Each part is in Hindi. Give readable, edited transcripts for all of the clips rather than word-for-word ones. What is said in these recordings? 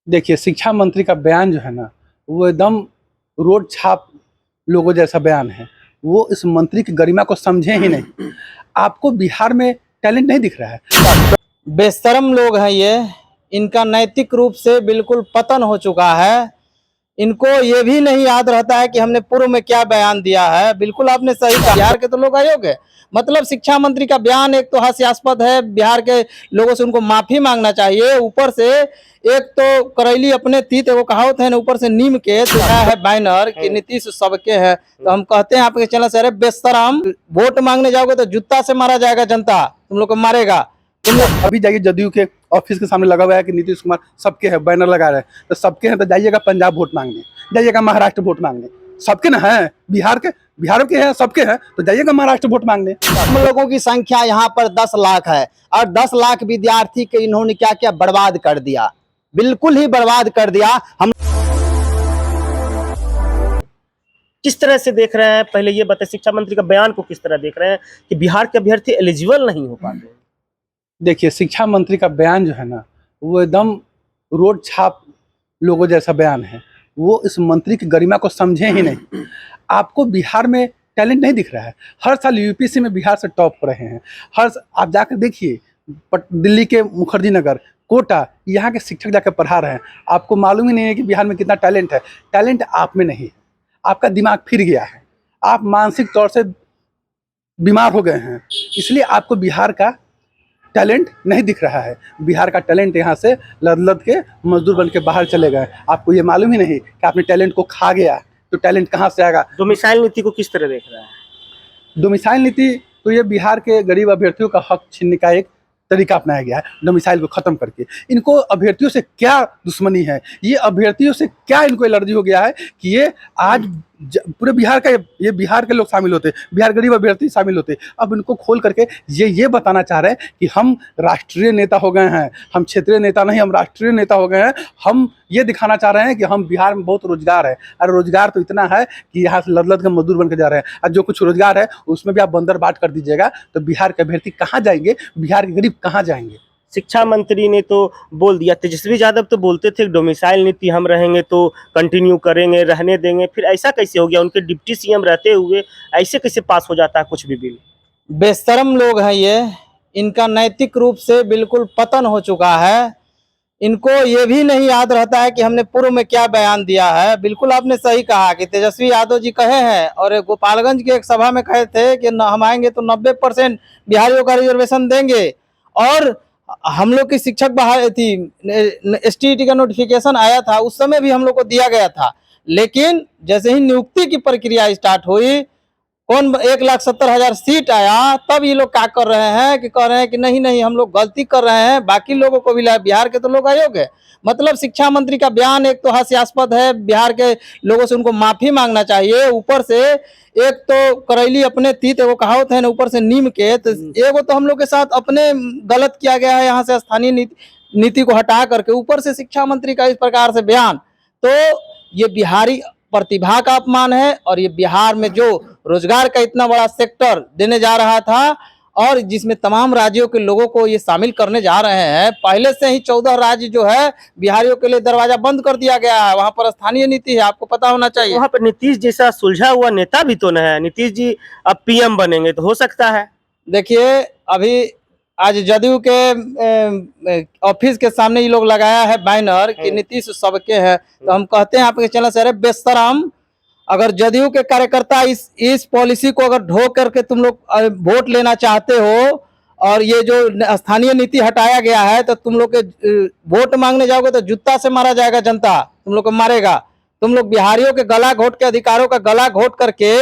देखिए, शिक्षा मंत्री का बयान जो है ना, वो एकदम रोड छाप लोगों जैसा बयान है। वो इस मंत्री की गरिमा को समझे ही नहीं। आपको बिहार में टैलेंट नहीं दिख रहा है? बेशरम लोग हैं ये। इनका नैतिक रूप से बिल्कुल पतन हो चुका है। इनको ये भी नहीं याद रहता है कि हमने पूर्व में क्या बयान दिया है। बिल्कुल आपने सही कहा, बिहार के तो लोग अयोग्य है। मतलब शिक्षा मंत्री का बयान एक तो हास्यास्पद है, बिहार के लोगों से उनको माफी मांगना चाहिए। ऊपर से एक तो करैली अपने तीत, एगो कहावत है ना, ऊपर से नीम के दिखाया है बैनर कि नीतीश सबके है। तो हम कहते हैं आपके चैनल से, अरे बेशरम, वोट मांगने जाओगे तो जूता से मारा जाएगा, जनता तुम लोग को मारेगा। तुम लोग अभी जाइए, जदयू के ऑफिस के सामने लगा हुआ है कि नीतीश कुमार सबके हैं, बैनर लगा रहे हैं। तो सबके हैं तो जाइएगा पंजाब वोट मांगने, जाइएगा महाराष्ट्र वोट मांगने। सबके ना है, बिहार के हैं, सबके हैं तो जाइएगा महाराष्ट्र वोट मांगने। हम लोगों की संख्या यहाँ पर 10 लाख है और 10 लाख विद्यार्थी के इन्होंने क्या क्या बर्बाद कर दिया, बिल्कुल ही बर्बाद कर दिया। हम किस तरह से देख रहे हैं, पहले ये बताएं, शिक्षा मंत्री का बयान को किस तरह देख रहे हैं कि बिहार के अभ्यर्थी एलिजिबल नहीं हो पाते? देखिए, शिक्षा मंत्री का बयान जो है ना, वो एकदम रोड छाप लोगों जैसा बयान है। वो इस मंत्री की गरिमा को समझे ही नहीं। आपको बिहार में टैलेंट नहीं दिख रहा है? हर साल यूपीएससी में बिहार से टॉप हो रहे हैं। आप जाकर देखिए, दिल्ली के मुखर्जी नगर, कोटा, यहाँ के शिक्षक जाकर पढ़ा रहे हैं। आपको मालूम ही नहीं है कि बिहार में कितना टैलेंट है। टैलेंट आप में नहीं है, आपका दिमाग फिर गया है। आप मानसिक तौर से बीमार हो गए हैं, इसलिए आपको बिहार का टैलेंट नहीं दिख रहा है। बिहार का टैलेंट यहाँ से लद लद के मजदूर बन के बाहर चले गए। आपको ये मालूम ही नहीं कि आपने टैलेंट को खा गया, तो टैलेंट कहाँ से आएगा? डोमिसाइल नीति को किस तरह देख रहा है? डोमिसाइल नीति तो ये बिहार के गरीब अभ्यर्थियों का हक छीनने का एक तरीका अपनाया गया है, डोमिसाइल को खत्म करके। इनको अभ्यर्थियों से क्या दुश्मनी है, ये अभ्यर्थियों से क्या इनको एलर्जी हो गया है कि ये आज पूरे बिहार का, ये बिहार के लोग शामिल होते, बिहार गरीब अभ्यर्थी शामिल होते। अब इनको खोल करके ये बताना चाह रहे हैं कि हम राष्ट्रीय नेता हो गए हैं, हम क्षेत्रीय नेता नहीं, हम राष्ट्रीय नेता हो गए हैं। हम ये दिखाना चाह रहे हैं कि हम बिहार में बहुत रोजगार है। और रोजगार तो इतना है कि यहाँ से लद लद के मजदूर बन के जा रहे हैं। और जो कुछ रोजगार है उसमें भी आप बंदर बाट कर दीजिएगा, तो बिहार के अभ्यर्थी कहाँ जाएंगे, बिहार के गरीब कहाँ जाएंगे? शिक्षा मंत्री ने तो बोल दिया, तेजस्वी यादव तो बोलते थे डोमिसाइल नीति हम रहेंगे तो कंटिन्यू करेंगे, रहने देंगे, फिर ऐसा कैसे हो गया? उनके डिप्टी सीएम रहते हुए ऐसे कैसे पास हो जाता है कुछ भी बिल? बेशरम लोग हैं ये। इनका नैतिक रूप से बिल्कुल पतन हो चुका है। इनको ये भी नहीं याद रहता है कि हमने पूर्व में क्या बयान दिया है। बिल्कुल आपने सही कहा कि तेजस्वी यादव जी कहे हैं, और गोपालगंज की एक सभा में कहे थे कि हम आएंगे तो 90% बिहारियों का रिजर्वेशन देंगे। और हम लोग की शिक्षक बहाली थी, एसटीईटी का नोटिफिकेशन आया था, उस समय भी हम लोग को दिया गया था। लेकिन जैसे ही नियुक्ति की प्रक्रिया स्टार्ट हुई, कौन 1,70,000 सीट आया, तब ये लोग क्या कर रहे हैं कि कह रहे हैं कि नहीं नहीं हम लोग गलती कर रहे हैं, बाकी लोगों को भी लाए। बिहार के तो लोग अयोग्य है। मतलब शिक्षा मंत्री का बयान एक तो हास्यास्पद है, बिहार के लोगों से उनको माफी मांगना चाहिए। ऊपर से एक तो करैली अपने तीत, एगो कहावत है ना, ऊपर से नीम के। तो एगो तो हम लोग के साथ अपने गलत किया गया है, यहाँ से स्थानीय नीति को हटा करके ऊपर से शिक्षा मंत्री का इस प्रकार से बयान, तो ये बिहारी प्रतिभा का अपमान है। और ये बिहार में जो रोजगार का इतना बड़ा सेक्टर देने जा रहा था, और जिसमें तमाम राज्यों के लोगों को ये शामिल करने जा रहे हैं, पहले से ही 14 राज्य जो है बिहारियों के लिए दरवाजा बंद कर दिया गया है। वहां पर स्थानीय नीति है, आपको पता होना चाहिए। वहां पर नीतीश जैसा सुलझा हुआ नेता भी तो न है। नीतीश जी अब पीएम बनेंगे तो हो सकता है। देखिए, अभी आज जदयू के ऑफिस के सामने ये लोग लगाया है बैनर कि नीतीश सबके है। तो हम कहते हैं आपके चैनल से, अरे बेशरम, अगर जदयू के कार्यकर्ता इस पॉलिसी को अगर ढो करके तुम लोग वोट लेना चाहते हो, और ये जो स्थानीय नीति हटाया गया है, तो तुम लोग के वोट मांगने जाओगे तो जूता से मारा जाएगा, जनता तुम लोग को मारेगा। तुम लोग बिहारियों के गला घोट के, अधिकारों का गला घोट करके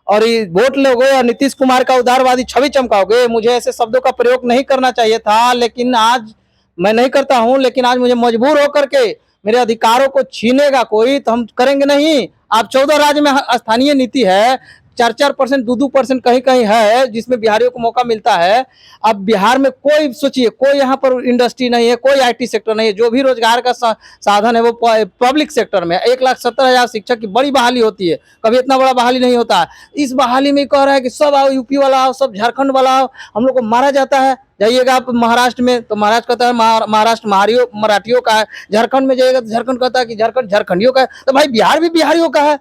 और ये वोट लोगे और नीतीश कुमार का उदारवादी छवि चमकाओगे। मुझे ऐसे शब्दों का प्रयोग नहीं करना चाहिए था, लेकिन आज मैं नहीं करता हूं। लेकिन आज मुझे मजबूर होकर के, मेरे अधिकारों को छीनेगा कोई तो हम करेंगे नहीं। आप 14 राज्य में स्थानीय नीति है, 4-4%, 2-2% कहीं कहीं है जिसमें बिहारियों को मौका मिलता है। अब बिहार में कोई सोचिए, कोई यहाँ पर इंडस्ट्री नहीं है, कोई आईटी सेक्टर नहीं है, जो भी रोजगार का साधन है वो पब्लिक सेक्टर में। 1,70,000 शिक्षक की बड़ी बहाली होती है, कभी इतना बड़ा बहाली नहीं होता। इस बहाली में कह रहा है कि सब आओ, यूपी वाला आओ, सब झारखंड वाला आओ, हम लोग को मारा जाता है। जाइएगा आप महाराष्ट्र में तो महाराष्ट्र कहता है महाराष्ट्र मराठियों का है, झारखंड में जाइएगा तो झारखंड कहता है कि झारखंड झारखंडियों का है। तो भाई बिहार भी बिहारियों का है,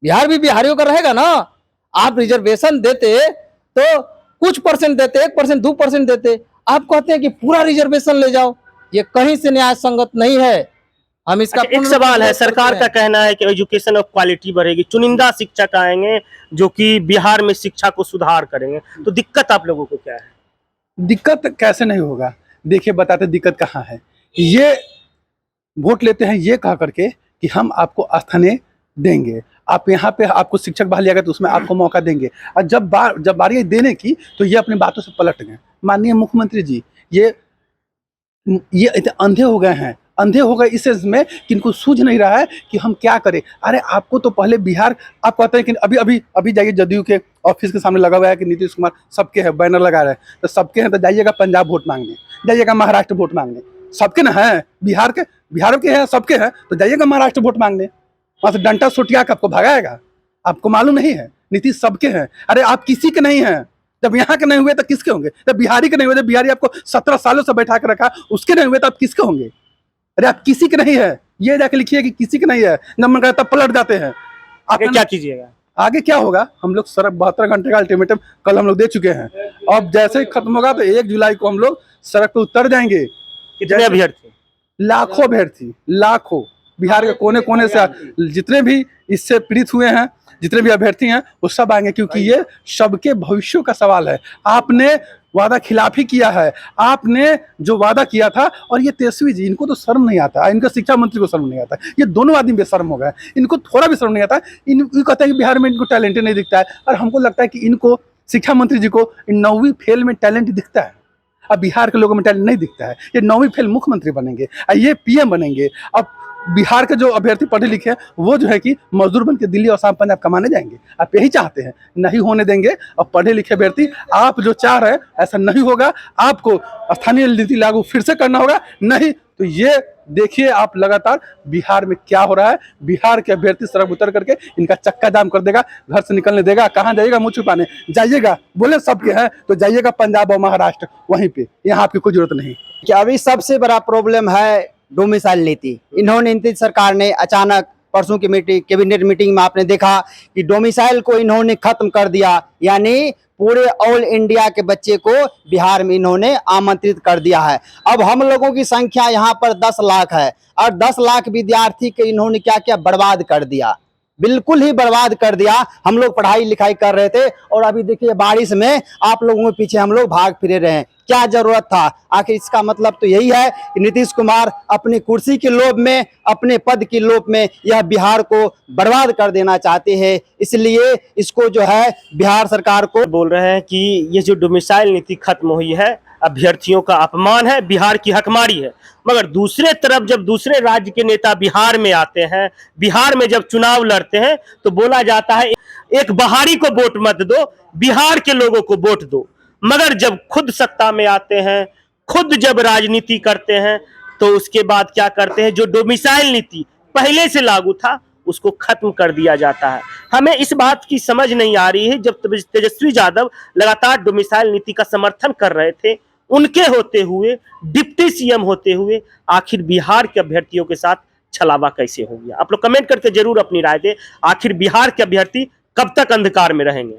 बिहार भी बिहारियों का रहेगा ना। आप रिजर्वेशन देते तो कुछ परसेंट देते, 1%, 2% देते, आप कहते हैं कि पूरा रिजर्वेशन ले जाओ। ये कहीं से न्याय संगत नहीं है। हम इसका अच्छा, एक सवाल है, सरकार का कहना है कि एजुकेशन ऑफ क्वालिटी बढ़ेगी, चुनिंदा शिक्षक आएंगे जो कि बिहार में शिक्षा को सुधार करेंगे, तो दिक्कत आप लोगों को क्या है? दिक्कत कैसे नहीं होगा, देखिए बताते दिक्कत कहाँ है। ये वोट लेते हैं ये कह करके कि हम आपको स्थानीय देंगे, आप यहाँ पे आपको शिक्षक बहाली आएगा तो उसमें आपको मौका देंगे, और जब बारी देने की तो ये अपनी बातों से पलट गए। माननीय मुख्यमंत्री जी ये इतने अंधे हो गए हैं, अंधे हो गए इस चीज में कि इनको सूझ नहीं रहा है कि हम क्या करें। अरे आपको तो पहले बिहार, आप कहते हैं कि अभी जाइए जदयू के ऑफिस के सामने लगा हुआ है कि नीतीश कुमार सबके है, बैनर लगा रहे हैं, तो सबके हैं तो जाइएगा पंजाब वोट मांगने, जाइएगा महाराष्ट्र वोट मांगने, सबके ना है, बिहार के हैं, सबके हैं, तो जाइएगा महाराष्ट्र वोट मांगने, वहाँ से डंटा सुटिया के आपको भगाएगा। आपको मालूम नहीं है नीतीश सबके हैं। अरे आप किसी के नहीं हैं, जब यहाँ के नहीं हुए तो किसके होंगे? जब बिहारी के नहीं हुए, जब बिहारी आपको 17 सालों से बैठा के रखा उसके नहीं हुए तो आप किसके होंगे? अरे आप किसी के नहीं है, ये जाके लिखिए कि किसी के नहीं है, जब मन करता पलट जाते हैं। आगे क्या कीजिएगा? आगे क्या होगा? हम लोग सड़क 72 घंटे का अल्टीमेटम कल हम लोग दे चुके हैं, अब जैसे ही खत्म होगा तो 1 जुलाई को हम लोग सड़क पे उतर जाएंगे। कितने अभ्यर्थी? लाखों अभ्यर्थी, लाखों बिहार के कोने कोने से जितने भी इससे पीड़ित हुए हैं, जितने भी अभ्यर्थी हैं वो सब आएंगे, क्योंकि ये सबके भविष्य का सवाल है। आपने वादा खिलाफी किया है, आपने जो वादा किया था, और ये तेजस्वी जी इनको तो शर्म नहीं आता, इनका शिक्षा मंत्री को शर्म नहीं आता, ये दोनों आदमी बेशर्म हो गए, इनको थोड़ा भी शर्म नहीं आता। ये कहते हैं कि बिहार में इनको टैलेंट नहीं दिखता है, और हमको लगता है कि इनको शिक्षा मंत्री जी को 9वीं फेल में टैलेंट दिखता है, अब बिहार के लोगों में टैलेंट नहीं दिखता है। ये 9वीं फेल मुख्यमंत्री बनेंगे, ये पीएम बनेंगे। अब बिहार के जो अभ्यर्थी पढ़े लिखे हैं वो जो है कि मजदूर बन के दिल्ली और शाम पंजाब कमाने जाएंगे, आप यही चाहते हैं, नहीं होने देंगे। और पढ़े लिखे अभ्यर्थी आप जो चाह रहे हैं ऐसा नहीं होगा, आपको स्थानीय नीति लागू फिर से करना होगा, नहीं तो ये देखिए आप लगातार बिहार में क्या हो रहा है। बिहार के अभ्यर्थी सड़क उतर करके इनका चक्का जाम कर देगा, घर से निकलने देगा। कहाँ जाइएगा? मुँह छुपाने जाइएगा, बोले सबके हैं तो जाइएगा पंजाब और महाराष्ट्र, वहीं पे, यहाँ आपकी कोई जरूरत नहीं। कि अभी सबसे बड़ा प्रॉब्लम है डोमिसाइल नीति। इन्होंने नीतीश सरकार ने अचानक परसों की मीटिंग, कैबिनेट मीटिंग में आपने देखा कि डोमिसाइल को इन्होंने खत्म कर दिया, यानी पूरे ऑल इंडिया के बच्चे को बिहार में इन्होंने आमंत्रित कर दिया है। अब हम लोगों की संख्या यहाँ पर 10 लाख है, और 10 लाख विद्यार्थी के इन्होंने क्या क्या बर्बाद कर दिया, बिल्कुल ही बर्बाद कर दिया। हम लोग पढ़ाई लिखाई कर रहे थे और अभी देखिए बारिश में आप लोगों के पीछे हम लोग भाग फिरे रहे हैं। क्या जरूरत था? आखिर इसका मतलब तो यही है कि नीतीश कुमार अपनी कुर्सी के लोभ में, अपने पद के लोभ में यह बिहार को बर्बाद कर देना चाहते हैं। इसलिए इसको जो है बिहार सरकार को बोल रहे हैं कि ये जो डोमिसाइल नीति खत्म हुई है, अभ्यर्थियों का अपमान है, बिहार की हकमारी है। मगर दूसरे तरफ जब दूसरे राज्य के नेता बिहार में आते हैं, बिहार में जब चुनाव लड़ते हैं तो बोला जाता है एक बहारी को वोट मत दो, बिहार के लोगों को वोट दो। मगर जब खुद सत्ता में आते हैं, खुद जब राजनीति करते हैं, तो उसके बाद क्या करते हैं? जो डोमिसाइल नीति पहले से लागू था उसको खत्म कर दिया जाता है। हमें इस बात की समझ नहीं आ रही है, जब तेजस्वी यादव लगातार डोमिसाइल नीति का समर्थन कर रहे थे, उनके होते हुए, डिप्टी सीएम होते हुए, आखिर बिहार के अभ्यर्थियों के साथ छलावा कैसे हो गया? आप लोग कमेंट करके जरूर अपनी राय दें। आखिर बिहार के अभ्यर्थी कब तक अंधकार में रहेंगे?